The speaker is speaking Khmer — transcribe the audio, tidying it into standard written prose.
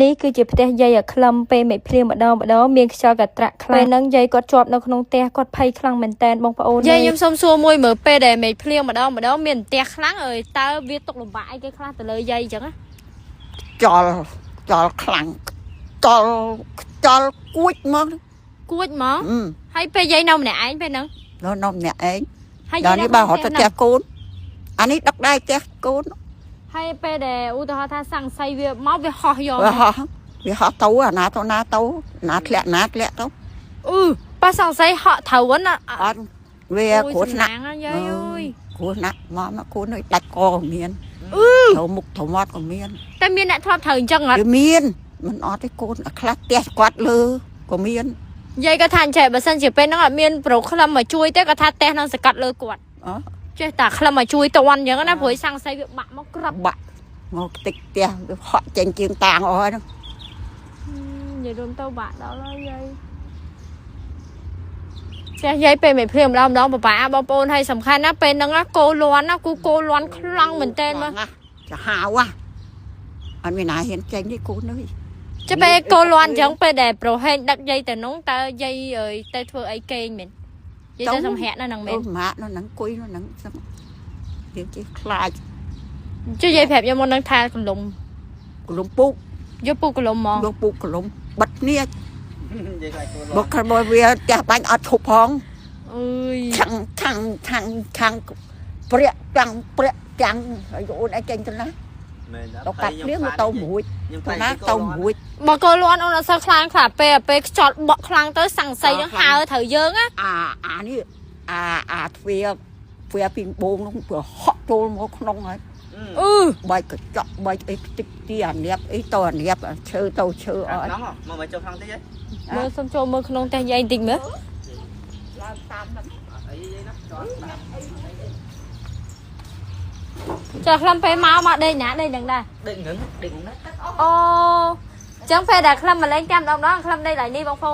នេះគឺជាផ្ទះយាយអាក្លឹមពេលមេភ្លៀងម្ដងមានខ្យល់កត្រាក់ខ្លាំងពេលហ្នឹងយាយគាត់ជាប់នៅក្នុងផ្ទះគាត់ភ័យខ្លាំងមែនតើបងប្អូនយាយខ្ញុំសុំសួរមួយមើលពេលដែលមេភ្លៀងម្ដងមានផ្ទះខ្លាំងអើយតើវាຕົកលំបាកអីគេខ្លះទៅលើយាយអញ្ចឹងចលខ្លាំងចលគួចមកហើយពេលយាយនៅម្នាក់ឯងពេលហ្នឹងនៅម្នាក់ឯងហើយដល់នេះបើរត់ទៅផ្ទះកូនអានេះដឹកដែរផ្ទះកូនហើយពេលដែលឧទាហរណ៍ថាសង្ស័យវាមកវាហោះយកវាហោះទៅអាណាទៅណាធ្លាក់ទៅប៉ះសង្ស័យហក់ត្រូវណាអត់វាគ្រោះថ្នាក់យាយអើយគ្រោះថ្នាក់មកគូនឲ្យដាច់កក៏មានត្រូវមុខត្រូវមាត់ក៏មានតែមានអ្នកធ្លាប់ត្រូវអញ្ចឹងអត់វាមានមិនអត់ទេកូនខ្លះផ្ទះគាត់លើក៏មានយាយក៏ថាចេះបើសិនជាពេលហ្នឹងអត់មានប្រូក្លឹមមកជួយទេក៏ថាផ្ទះហ្នឹងសកាត់លើគាត់ចេះតែក្លឹមមកជួយតន់អញ្ចឹងណាព្រោះសង្ស័យវាបាក់មកក្រាប់បាក់មកតិចផ្ទះវាហក់ចេញជាងតាងអស់ហើយហ្នឹងយាយរួមទៅបាក់ដល់ហើយយាយចាស់យាយពេលមេភ្លៀងម្ដងប៉ាបងប្អូនឲ្យសំខាន់ណាពេលហ្នឹងគោលាន់ណាគូលាន់ខ្លាំងមែនតើមើលចាហៅអត់មានណាហ៊ានចេញទេគូនអើយចាំពេលគោលាន់អញ្ចឹងពេលដែលប្រហែលដឹកយាយទៅនោះតើយាយអើយទៅធ្វើអីគេងមែនយាយទៅសំហាក់នៅហ្នឹងមែនម៉ាក់នៅហ្នឹងគួយនៅហ្នឹងយើងជិះខ្លាចចុះយាយប្រាប់ខ្ញុំមុនហ្នឹងថាកលុំពុកយកពុកកលុំហ្មងយកពុកកលុំបិទគ្នាមកខំវាចាស់បាញ់អត់ឈប់ផងអើយខាងព្រាក់ចាំងហើយអូនឯងចេញទៅណាទៅកាត់ព្រៀងទៅមួយទៅណាទៅមួយបើកូនលាន់អូនអត់សូវខ្លាំងខ្លះពេលខ្យល់បក់ខ្លាំងទៅសង្ស័យនឹងហើត្រូវយើងណាអានេះទ្វាពីបងនោះព្រោះហក់ចូលមកក្នុងហើយបាយកញ្ចក់បាច់អីតិចទីអានៀបអីតអានៀបឈើទៅឈើអត់ហ្នឹងមកចូលខាងតិចហ៎មើលសុំចូលមើលក្នុងផ្ទះយាយបន្តិចមើលឡើងតាមហ្នឹងអីយាយណាចាក្លឹមពេលមកដេកណាដេកនឹងដែរដេកហ្នឹងអូចឹងពេលដែលក្លឹមមកលេងតាមម្ដងក្លឹមដេកឡើយនេះបងប្អូន